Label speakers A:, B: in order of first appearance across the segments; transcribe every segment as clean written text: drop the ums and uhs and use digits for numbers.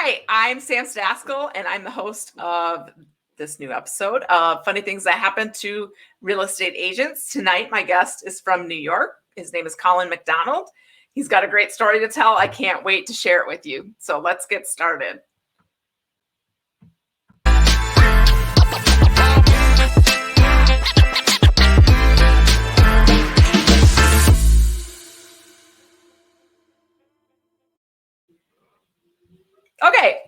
A: Hi, I'm Sam Staskell, and I'm the host of this new episode of Funny Things That Happen to Real Estate Agents. Tonight, my guest is from New York. His name is Colin McDonald. He's got a great story to tell. I can't wait to share it with you. So let's get started. Okay,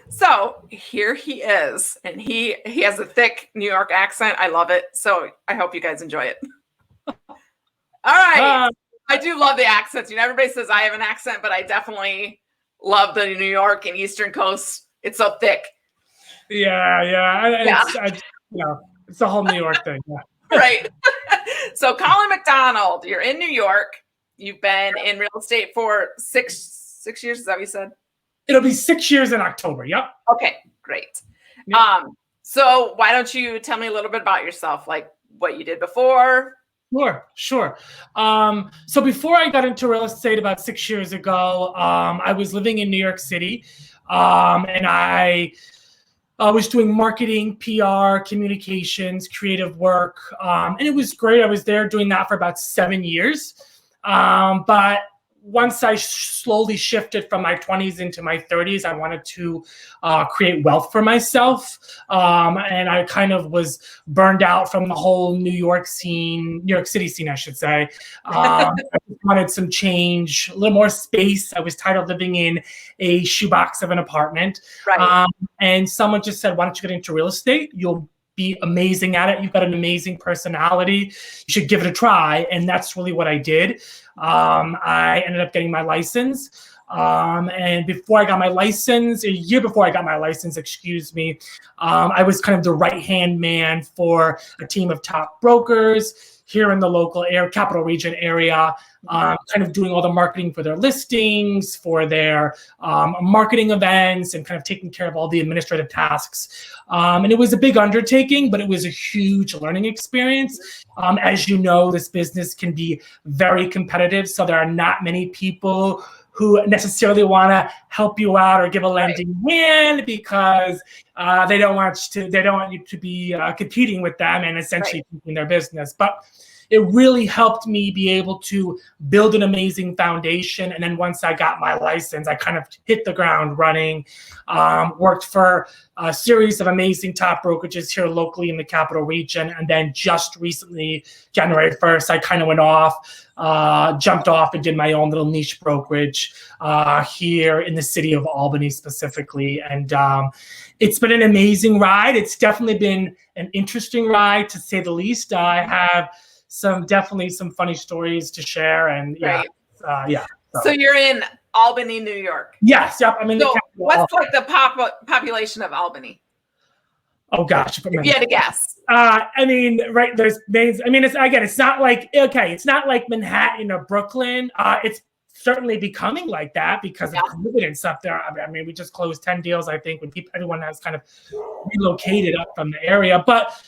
A: so here he is, and he has a thick New York accent. I love it. So I hope you guys enjoy it. All right. I do love the accents. You know, everybody says I have an accent, but I definitely love the New York and Eastern Coast. It's so thick.
B: Yeah. It's the whole New York thing. Yeah.
A: Right. So Colin McDonald, you're in New York. You've been in real estate for six years. Is that what you said?
B: It'll be 6 years in October. Yep.
A: Okay, great. Yep. So why don't you tell me a little bit about yourself, like what you did before?
B: Sure. So before I got into real estate about 6 years ago, I was living in New York City, and I was doing marketing, PR, communications, creative work, and it was great. I was there doing that for about 7 years, but once I slowly shifted from my 20s into my 30s, I wanted to create wealth for myself. And I kind of was burned out from the whole New York City scene, I should say. I wanted some change, a little more space. I was tired of living in a shoebox of an apartment.
A: Right.
B: And someone just said, why don't you get into real estate? You'll be amazing at it. You've got an amazing personality. You should give it a try. And that's really what I did. I ended up getting my license. And before I got my license, a year before I got my license, I was kind of the right-hand man for a team of top brokers here in the local capital region area, kind of doing all the marketing for their listings, for their marketing events, and kind of taking care of all the administrative tasks. And it was a big undertaking, but it was a huge learning experience. As you know, this business can be very competitive, so there are not many people who necessarily want to help you out or give a lending hand because they don't want you to be competing with them and essentially keeping their business. But it really helped me be able to build an amazing foundation. And then once I got my license, I kind of hit the ground running, worked for a series of amazing top brokerages here locally in the capital region. And then just recently, January 1st, I kind of went off, jumped off and did my own little niche brokerage here in the city of Albany specifically. And it's been an amazing ride. It's definitely been an interesting ride, to say the least. I have definitely some funny stories to share, and
A: So you're in Albany, New York.
B: Yes, yep. I mean,
A: so what's like the population of Albany?
B: Oh gosh,
A: if you had to guess.
B: There's names. It's not like Manhattan or Brooklyn. It's certainly becoming like that because of COVID and stuff there. We just closed 10 deals, I think, when everyone has kind of relocated up from the area, but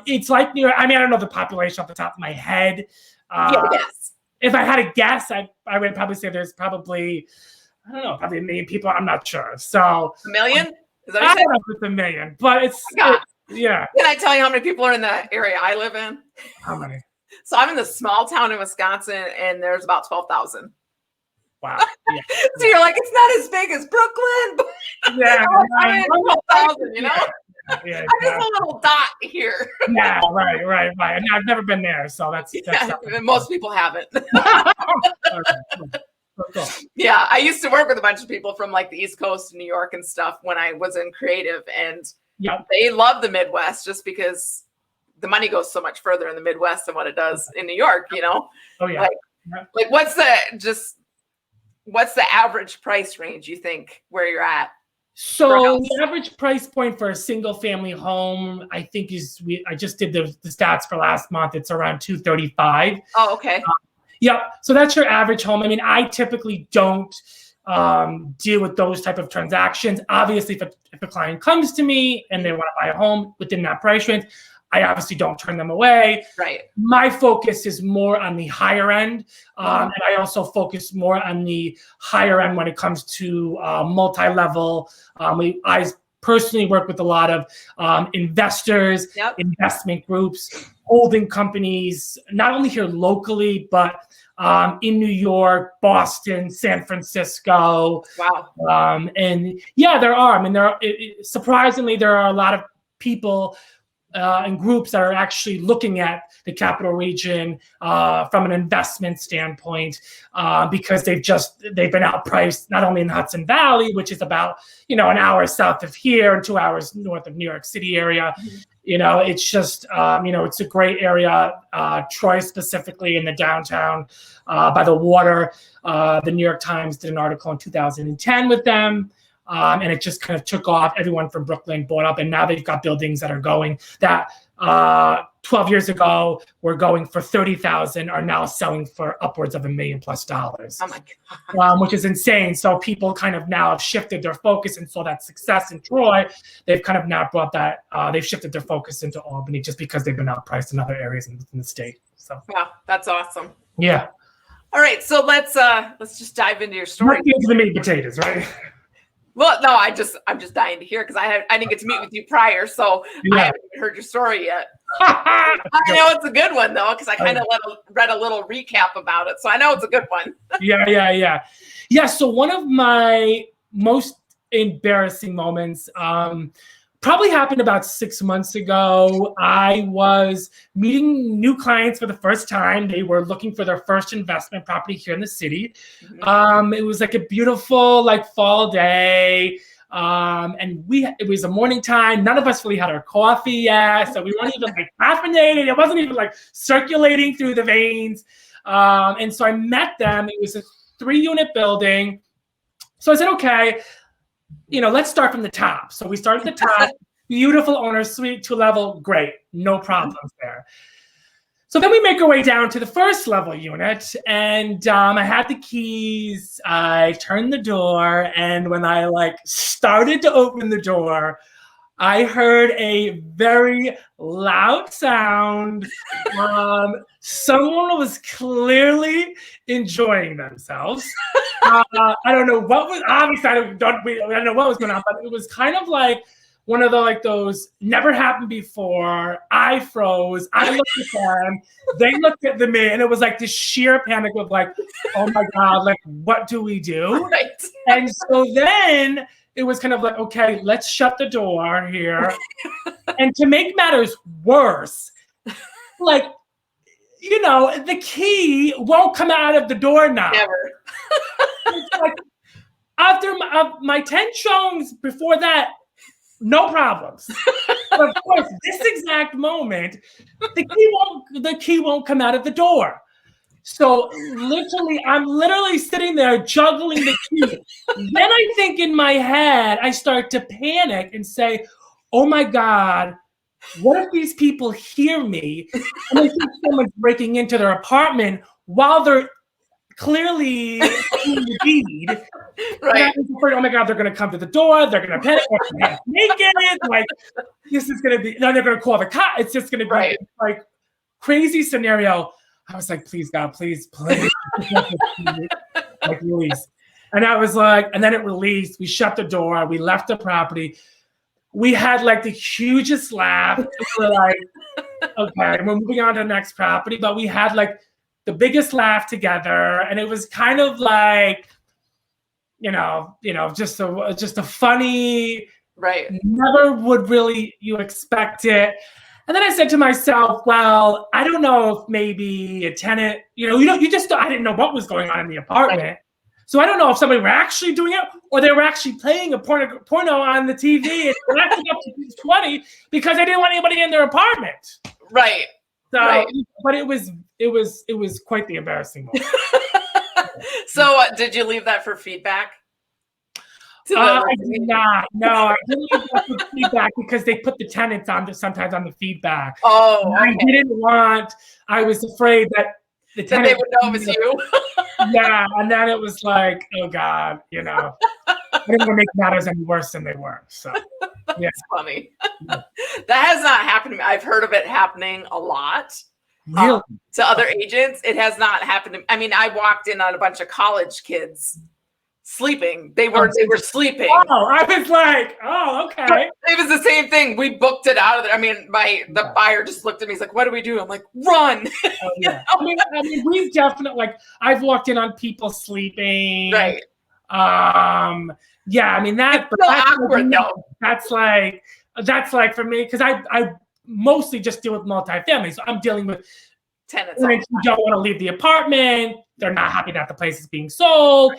B: it's like New York. I don't know the population off the top of my head. If I had to guess, I would probably say there's probably, probably 1 million people. I'm not sure. So
A: 1 million? Is that
B: I don't know if it's 1 million, but yeah.
A: Can I tell you how many people are in the area I live in?
B: How many?
A: So I'm in this small town in Wisconsin, and there's about 12,000.
B: Wow. Yeah.
A: So you're like, it's not as big as Brooklyn.
B: Yeah.
A: I'm in 12,000, you know?
B: Yeah,
A: I'm just a little dot here.
B: Yeah, right. And I've never been there, so that's
A: most people haven't.
B: Cool.
A: Yeah, I used to work with a bunch of people from like the East Coast, New York and stuff when I was in creative, and they love the Midwest just because the money goes so much further in the Midwest than what it does in New York, you know?
B: Oh yeah.
A: Like what's the average price range you think where you're at?
B: So the average price point for a single family home, I think I just did the stats for last month. It's around $235,000.
A: Oh, okay.
B: So that's your average home. I typically don't deal with those type of transactions. Obviously, if a client comes to me and they want to buy a home within that price range, I obviously don't turn them away.
A: Right.
B: My focus is more on the higher end. And I also focus more on the higher end when it comes to multi-level. I personally work with a lot of investors, investment groups, holding companies, not only here locally, but in New York, Boston, San Francisco.
A: Wow.
B: And yeah, there are. I mean, surprisingly, there are a lot of people and groups that are actually looking at the capital region from an investment standpoint because they've been outpriced not only in the Hudson Valley, which is about an hour south of here and 2 hours north of New York City area. It's just it's a great area. Troy specifically in the downtown by the water. The New York Times did an article in 2010 with them. And it just kind of took off. Everyone from Brooklyn bought up, and now they've got buildings that are going that 12 years ago were going for $30,000 are now selling for upwards of $1 million+.
A: Oh my
B: God. Which is insane. So people kind of now have shifted their focus and saw that success in Troy. They've kind of now brought that. They've shifted their focus into Albany just because they've been outpriced in other areas in the state. So
A: wow, that's awesome.
B: Yeah.
A: All right, so let's just dive into your story.
B: Let's get into the meat and potatoes, right?
A: Well, no, I'm just dying to hear because I didn't get to meet with you prior, so I haven't even heard your story yet. I know it's a good one though because I kind of read a little recap about it, so I know it's a good one.
B: Yeah. So one of my most embarrassing moments probably happened about 6 months ago. I was meeting new clients for the first time. They were looking for their first investment property here in the city. It was like a beautiful fall day. And it was a morning time. None of us really had our coffee yet. So we weren't even caffeinated. It wasn't even circulating through the veins. And so I met them. It was a 3-unit building. So I said, okay, let's start from the top. So we started at the top, beautiful owner suite, 2-level, great, no problems there. So then we make our way down to the first level unit, and I had the keys. I turned the door, and when I started to open the door, I heard a very loud sound. Someone was clearly enjoying themselves. I don't know what was. Obviously, I don't know what was going on, but it was kind of like one of those never happened before. I froze. I looked at them. They looked at me, and it was this sheer panic of oh my God, what do we do?
A: Right.
B: And so then it was kind of okay, let's shut the door here. And to make matters worse, the key won't come out of the doorknob.
A: Never.
B: After my 10 showings before that, no problems. But of course, this exact moment, the key won't come out of the door. So I'm literally sitting there juggling the key. Then I think in my head, I start to panic and say, oh my God, what if these people hear me and they think someone's breaking into their apartment while they're clearly in the deed?
A: Right.
B: Oh my God, they're going to come to the door. They're going to panic. They're naked. This is going to be, then they're going to call the cop. It's just going to be crazy scenario. I was please God, please. Release. And I was and then it released. We shut the door. We left the property. We had the hugest laugh. We were okay, we're moving on to the next property. But we had the biggest laugh together. And it was kind of just a funny, right. Never would really you expect it. And then I said to myself, well, I don't know if maybe a tenant, I didn't know what was going on in the apartment. Right. So I don't know if somebody were actually doing it or they were actually playing a porno on the TV and acting up to 20 because they didn't want anybody in their apartment.
A: Right.
B: So, but it was quite the embarrassing moment.
A: So did you leave that for feedback?
B: I did not. No, I didn't leave that for feedback because they put the tenants sometimes on the feedback.
A: Oh, okay.
B: I was afraid that the tenants
A: they would know it was you.
B: Yeah, and then it was oh God, I didn't want to make matters any worse than they were. So
A: That's funny. That has not happened to me. I've heard of it happening a lot.
B: Really?
A: To other agents. It has not happened to me. I mean, I walked in on a bunch of college kids sleeping. They were sleeping.
B: Oh, I was like, oh, okay.
A: It was the same thing. We booked it out of there. I mean, the buyer just looked at me. He's like, "What do we do?" I'm like, "Run!"
B: Oh, yeah. I mean, we've definitely, like, I've walked in on people sleeping.
A: Right.
B: Yeah. I mean that's
A: awkward though.
B: That's like for me, because I mostly just deal with multifamily, so I'm dealing with
A: tenants
B: who don't want to leave the apartment. They're not happy that the place is being sold.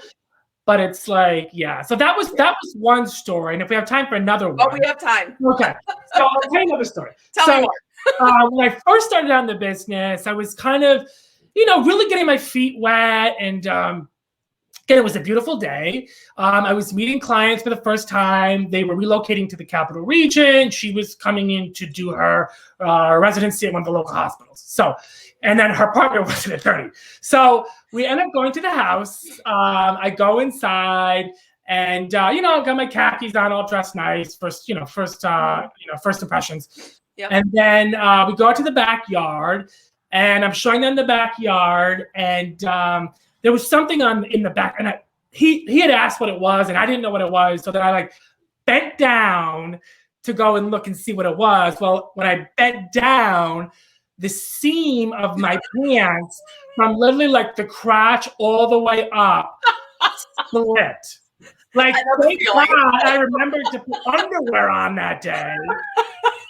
B: But it's like, yeah. So that was one story. And if we have time for another one.
A: Oh, we have time.
B: Okay. So I'll tell you another story.
A: Tell me more.
B: When I first started out in the business, I was kind of, really getting my feet wet. And again, it was a beautiful day. I was meeting clients for the first time. They were relocating to the capital region. She was coming in to do her residency at one of the local hospitals. And then her partner was an attorney. So we end up going to the house. I go inside and, I've got my khakis on, all dressed nice. First impressions.
A: Yep.
B: And then we go to the backyard and I'm showing them the backyard. And there was something in the back. And he had asked what it was and I didn't know what it was. So then I bent down to go and look and see what it was. Well, when I bent down, the seam of my pants from literally the crotch all the way up split. I remembered to put underwear on that day.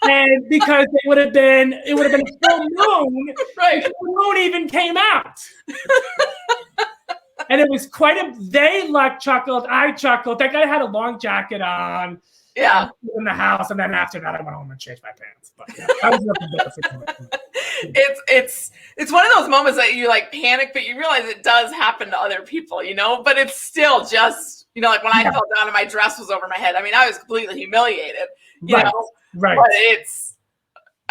B: And because it would have been a full moon,
A: right?
B: The moon even came out. And it was they chuckled, I chuckled. That guy had a long jacket on.
A: Yeah.
B: In the house, and then after that, I went home and changed my pants. But yeah, that was nothing better.
A: It's one of those moments that you panic, but you realize it does happen to other people, But it's still just, like when I fell down and my dress was over my head. I mean, I was completely humiliated, you know.
B: Right.
A: But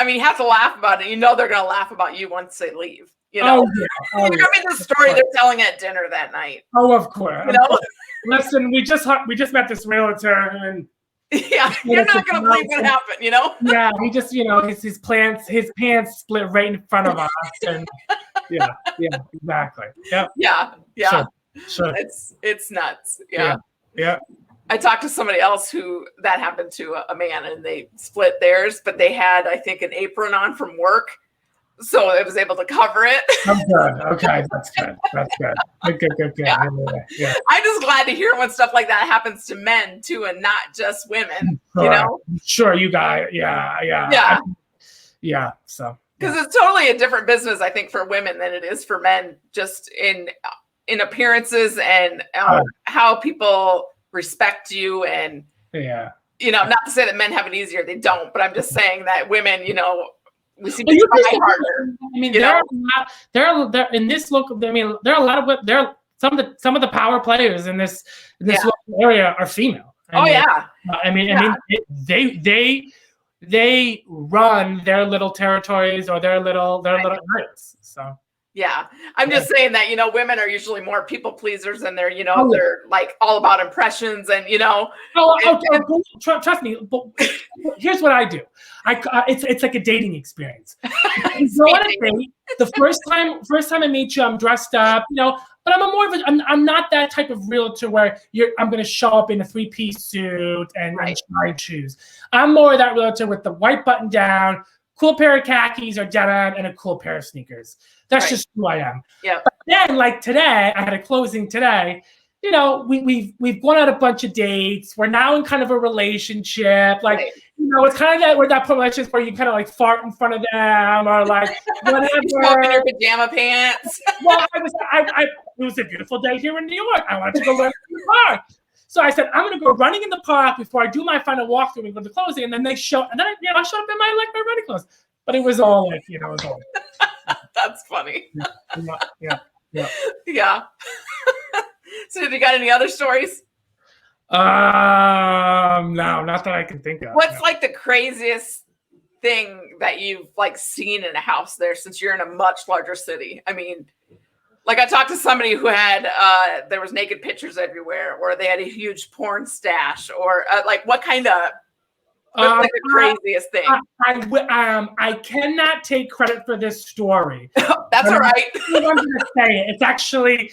A: you have to laugh about it. They're going to laugh about you once they leave.
B: Oh, yeah.
A: I mean, the story they're telling at dinner that night.
B: Oh, of course. Listen, we just met this realtor and.
A: Yeah, you're not going to believe what happened,
B: Yeah, he just, his pants split right in front of us, and yeah, exactly. Yep.
A: Yeah.
B: Sure.
A: It's nuts. Yeah. I talked to somebody else who that happened to a man, and they split theirs, but they had, I think, an apron on from work, so it was able to cover it.
B: I'm good. Okay, that's good. Good.
A: Yeah. I'm just glad to hear when stuff like that happens to men too, and not just women.
B: Sure, you guys. Yeah. So
A: because it's totally a different business, I think, for women than it is for men, just in appearances and how people respect you, and not to say that men have it easier, they don't, but I'm just saying that women, we seem to try harder.
B: I mean, there in this local. I mean, there are a lot of some of the power players in this local area are female. They run their little territories or their little areas. So.
A: Yeah, I'm just saying that women are usually more people pleasers, and they're they're all about impressions, and
B: trust me. But here's what I do. It's like a dating experience. You go on a date. The first time I meet you, I'm dressed up, but I'm not that type of realtor where I'm going to show up in a 3-piece suit and shiny shoes. I'm more of that realtor with the white button down, cool pair of khakis or denim, and a cool pair of sneakers. That's just who I am.
A: Yeah.
B: But then, today, I had a closing today. We've gone on a bunch of dates. We're now in kind of a relationship. It's kind of that relationship where you kind of fart in front of them or whatever.
A: Smoke in your pajama pants.
B: Well, it was a beautiful day here in New York. I wanted to go run in the park. So I said, I'm going to go running in the park before I do my final walkthrough and go to the closing. And then I showed up in my running clothes. But it was all it was all.
A: That's funny.
B: Yeah.
A: So have you got any other stories?
B: No, not that I can think of.
A: What's the craziest thing that you've seen in a house there, since you're in a much larger city? I mean, I talked to somebody who had there was naked pictures everywhere, or they had a huge porn stash, or what kind of What's like the craziest thing?
B: I cannot take credit for this story.
A: That's all right.
B: I'm going to say it. It's actually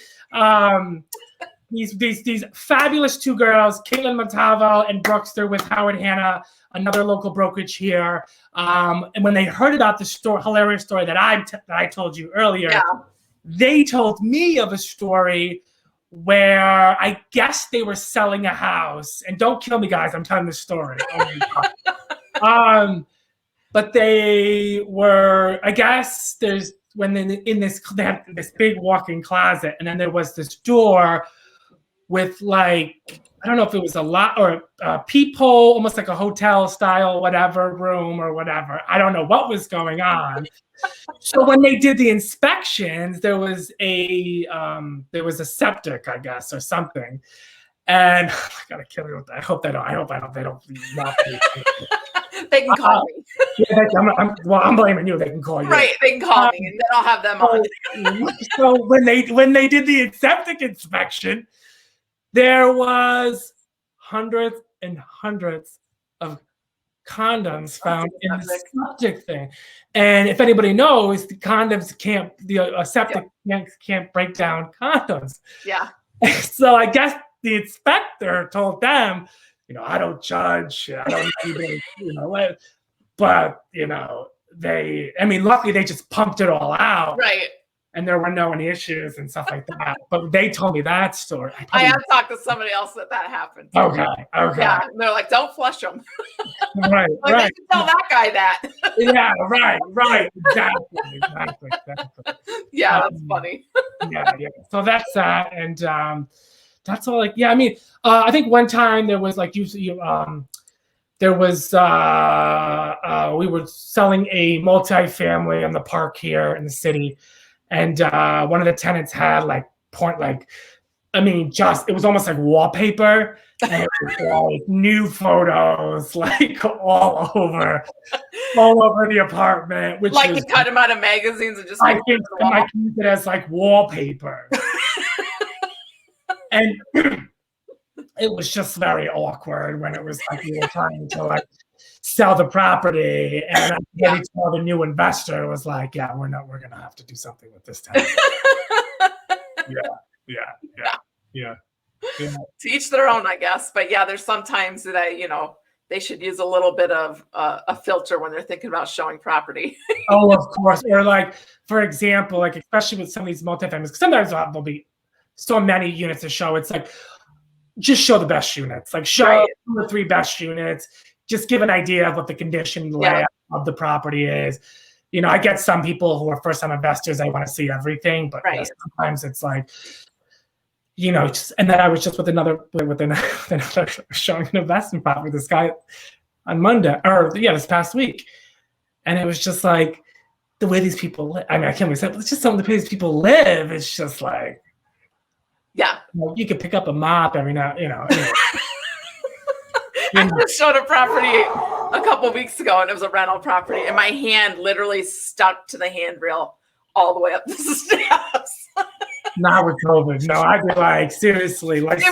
B: these fabulous two girls, Caitlin Montalvo and Brooks. They're with Howard Hanna, another local brokerage here. And when they heard about the hilarious story that I told you earlier, they told me of a story where I guess they were selling a house. And don't kill me, guys. I'm telling this story. But they were, I guess they had this big walk-in closet, and then there was this door with like, I don't know if it was a lot or a peephole, almost like a hotel style, whatever room or whatever. I don't know what was going on. So when they did the inspections, there was a septic, I guess, or something. And I gotta kill you with that. I hope they don't. They don't.
A: They can call me.
B: Yeah, I'm blaming you. They can call you.
A: Right, they can call me, and then I'll have them on.
B: So when they did the septic inspection, there was hundreds and hundreds of condoms found in the septic thing. And if anybody knows, the condoms can't. A septic can't break down condoms. Yeah. So I guess the inspector told them, I don't judge. I don't even, but luckily they just pumped it all out.
A: Right.
B: And there were no any issues and stuff like that. But they told me that story.
A: I have talked to somebody else that happened to.
B: Okay.
A: Yeah. And they're like, don't flush them.
B: Right.
A: Like,
B: right.
A: Tell that guy that.
B: Yeah. Right. Exactly.
A: Yeah, that's funny.
B: Yeah. So that's that, and that's all. Like, yeah. I think one time there was like there was we were selling a multi-family in the park here in the city, and one of the tenants had like it was almost like wallpaper, and it was like new photos like all over the apartment, which
A: like you cut them out of magazines and just
B: I think I use it as like wallpaper. And it was just very awkward when it was like we were trying to like sell the property, and I told the new investor was like, "Yeah, we're gonna have to do something with this tenant." Yeah.
A: To each their own, I guess. But yeah, there's sometimes that they should use a little bit of a filter when they're thinking about showing property.
B: Oh, of course. Or like, for example, like especially with some of these multifamilies, because sometimes there'll be so many units to show. It's like, just show the best units. Like show the 3 best units. Just give an idea of what the condition layout of the property is. I get some people who are first-time investors. They want to see everything, but sometimes it's like, and then I was just with another showing an investment property. This guy on Monday, this past week, and it was just like the way these people live. I can't really say, but it's just some of the way these people live. It's just like.
A: Yeah.
B: You could pick up a mop every now,
A: I just showed a property a couple of weeks ago, and it was a rental property, and my hand literally stuck to the handrail all the way up the steps.
B: Not with COVID. No, I'd be like, seriously. Like,
A: as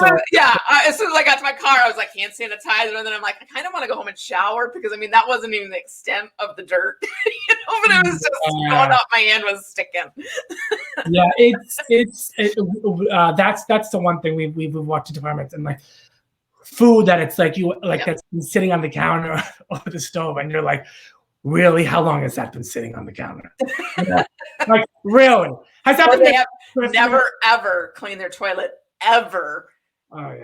A: soon as I got to my car, I was like, hand sanitizer. And then I'm like, I kind of want to go home and shower because, that wasn't even the extent of the dirt. But it was just going up. My hand was sticking.
B: Yeah, that's the one thing we've walked into apartments, and like food that it's like that's been sitting on the counter over the stove, and you're like, really? How long has that been sitting on the counter? Like, really? Has that been?
A: They have never ever cleaned their toilet ever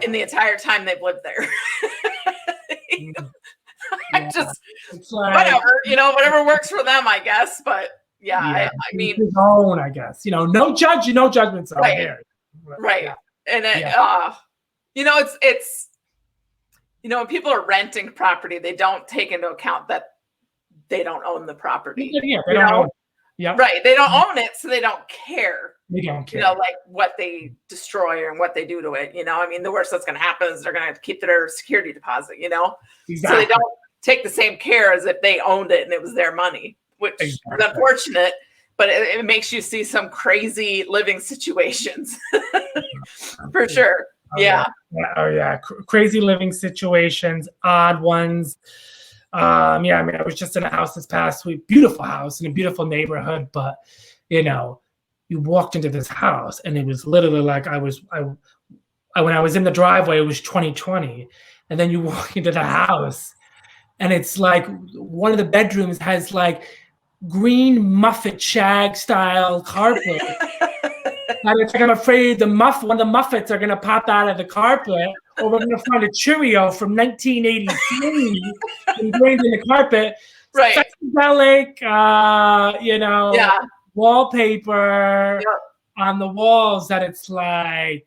A: in the entire time they've lived there. I just whatever, whatever works for them, I guess. But I mean,
B: his own, I guess. No judgments out here.
A: Right. And it's when people are renting property, they don't take into account that they don't own the property.
B: Yeah, they don't own it. Yep.
A: Right. They don't own it, so they don't care.
B: They don't care.
A: Like what they destroy and what they do to it. The worst that's going to happen is they're going to keep their security deposit,
B: Exactly.
A: So they don't take the same care as if they owned it and it was their money, which is unfortunate, but it makes you see some crazy living situations for sure.
B: Crazy living situations, odd ones. Yeah, I mean, I was just in a house this past week, beautiful house in a beautiful neighborhood, but you know, you walked into this house and it was literally like when I was in the driveway, it was 2020, and then you walk into the house and it's like one of the bedrooms has like green Muppet shag style carpet. And it's like I'm afraid one of the Muppets are gonna pop out of the carpet, or we're gonna find a Cheerio from 1983 ingrained in the carpet.
A: Right.
B: Psychedelic,
A: Yeah.
B: wallpaper
A: Yep.
B: on the walls that it's like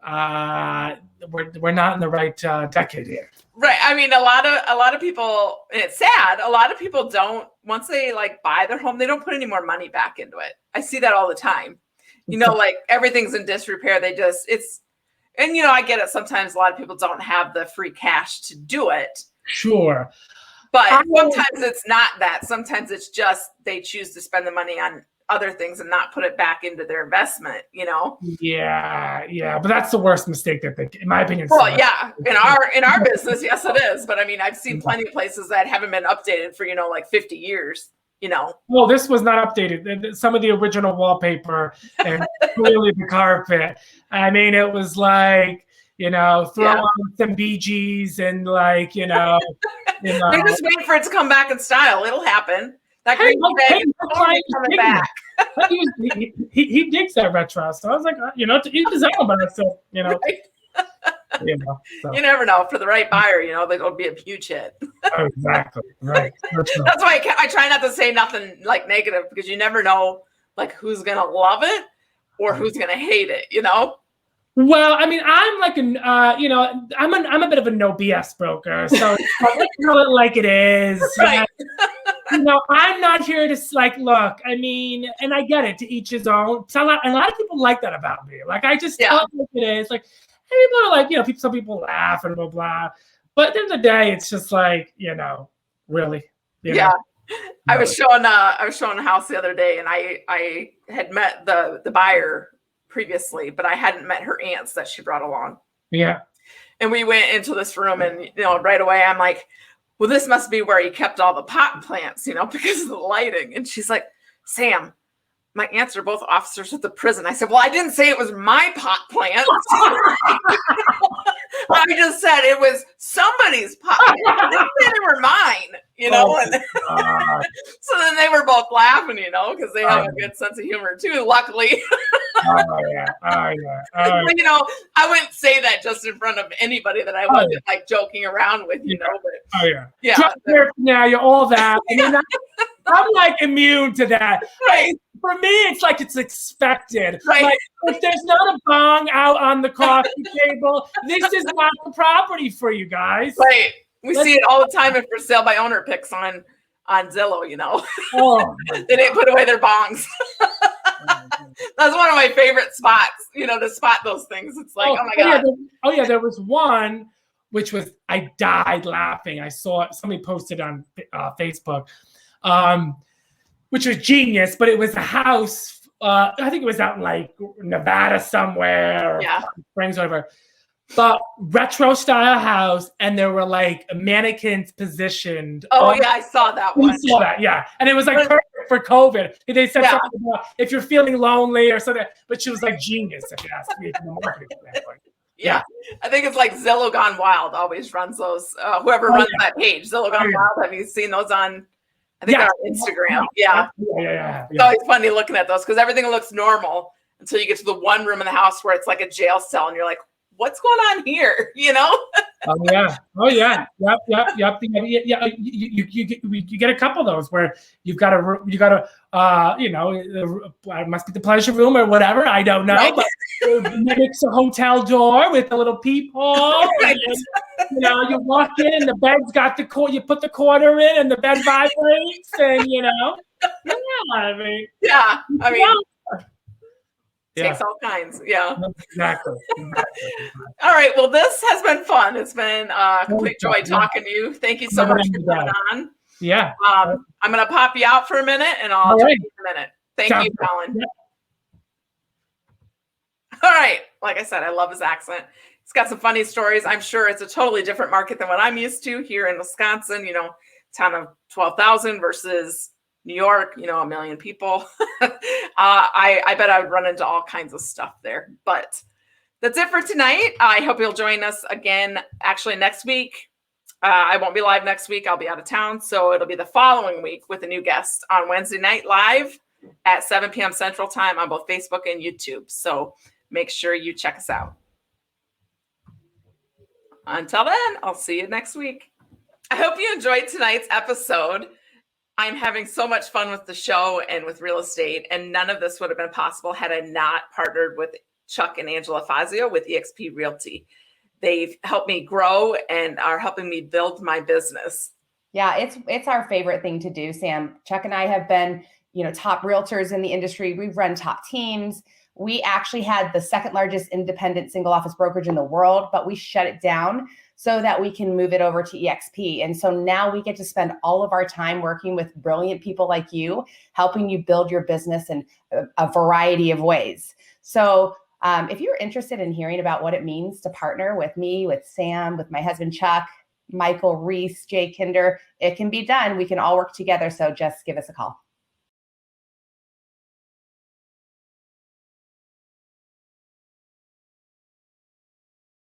B: we're not in the right decade here.
A: Right. I mean, a lot of people, and it's sad, a lot of people don't, once they like buy their home, they don't put any more money back into it. I see that all the time. You know, like everything's in disrepair. And you know, I get it. Sometimes a lot of people don't have the free cash to do it.
B: Sure.
A: But sometimes it's not that. Sometimes it's just they choose to spend the money on other things and not put it back into their investment, you know?
B: Yeah. But that's the worst mistake that they, in my opinion.
A: Well, yeah. In our business, yes, it is. But I mean, I've seen plenty of places that haven't been updated for, you know, like 50 years. You know,
B: well, this was not updated. Some of the original wallpaper and clearly the carpet. I mean, it was like, you know, throw on some Bee Gees and like, you know. They're
A: just waiting for it to come back in style. It'll happen. That green bag is totally coming back.
B: he digs that retro. So I was like, you know, to each his own, but so, you know. Right.
A: You know, so. You never know. For the right buyer, you know, it'll be a huge hit.
B: Exactly. Right.
A: That's why I try not to say nothing like negative, because you never know like who's gonna love it or who's gonna hate it. You know.
B: Well, I mean, I'm like you know, I'm a bit of a no BS broker, so let's tell it like it is.
A: Right.
B: You know, I'm not here to like look. I mean, and I get it, to each his own. So a lot of people like that about me. Like I just tell it like it is. Like. And people are like, you know, some people laugh and blah, blah. But at the end of the day, it's just like, you know, really. You know?
A: I was showing a house the other day, and I had met the buyer previously, but I hadn't met her aunts that she brought along.
B: Yeah.
A: And we went into this room, and, you know, right away I'm like, well, this must be where he kept all the pot plants, you know, because of the lighting. And she's like, Sam, my aunts are both officers at the prison. I said, well, I didn't say it was my pot plants. I just said it was somebody's pot plants. I didn't say they were mine, you know? So then they were both laughing, you know, because they have a good sense of humor too, luckily. But, you know, I wouldn't say that just in front of anybody that I wasn't like joking around with, you know. But
B: Now you're all that. I mean, I'm like immune to that.
A: Right.
B: For me, it's like it's expected.
A: Right.
B: Like, if there's not a bong out on the coffee table, this is not the property for you guys.
A: Right. We see it all the time in for sale by owner picks on Zillow, you know. They didn't put away their bongs. That's one of my favorite spots, you know, to spot those things. It's like, oh my God.
B: There was one which was, I died laughing. I saw it, somebody posted on Facebook. Which was genius, but it was a house. I think it was out in like Nevada somewhere, or Springs, whatever. But retro style house, and there were like mannequins positioned.
A: I saw that one.
B: You saw that, yeah. And it was like perfect for COVID. They said something about if you're feeling lonely or something. But she was like genius, if you ask me, from the marketing standpoint.
A: Yeah, I think it's like Zillow Gone Wild always runs those. Whoever runs that page, Zillow Gone Wild. Have you seen those on? I think on Instagram. Yeah. It's always funny looking at those because everything looks normal until you get to the one room in the house where it's like a jail cell, and you're like, "What's going on here?" You know?
B: Yep. You get a couple of those where you got to you know, it must be the pleasure room or whatever. I don't know, right. But it mimics a hotel door with a little peephole. Right. You know, you walk in and the bed's got the cord. You put the quarter in and the bed vibrates, and you know, I mean,
A: takes all kinds. Yeah.
B: Exactly.
A: All right. Well, this has been fun. It's been a complete joy talking to you. Thank you so much for coming on.
B: Yeah.
A: I'm going to pop you out for a minute, and I'll join you in a minute. Thank you, Colin. Yeah. All right. Like I said, I love his accent. It's got some funny stories. I'm sure it's a totally different market than what I'm used to here in Wisconsin, town of 12,000 versus New York, 1 million people. I bet I would run into all kinds of stuff there. But that's it for tonight. I hope you'll join us again, actually next week. I won't be live next week. I'll be out of town. So it'll be the following week with a new guest on Wednesday night live at 7 p.m. Central Time on both Facebook and YouTube. So make sure you check us out. Until then, I'll see you next week. I hope you enjoyed tonight's episode. I'm having so much fun with the show and with real estate, and none of this would have been possible had I not partnered with Chuck and Angela Fazio with eXp Realty. They've helped me grow and are helping me build my business.
C: Yeah, it's our favorite thing to do, Sam. Chuck and I have been, top realtors in the industry. We've run top teams. We actually had the second largest independent single office brokerage in the world, but we shut it down so that we can move it over to eXp. And so now we get to spend all of our time working with brilliant people like you, helping you build your business in a variety of ways. So if you're interested in hearing about what it means to partner with me, with Sam, with my husband, Chuck, Michael, Reese, Jay Kinder, it can be done. We can all work together. So just give us a call.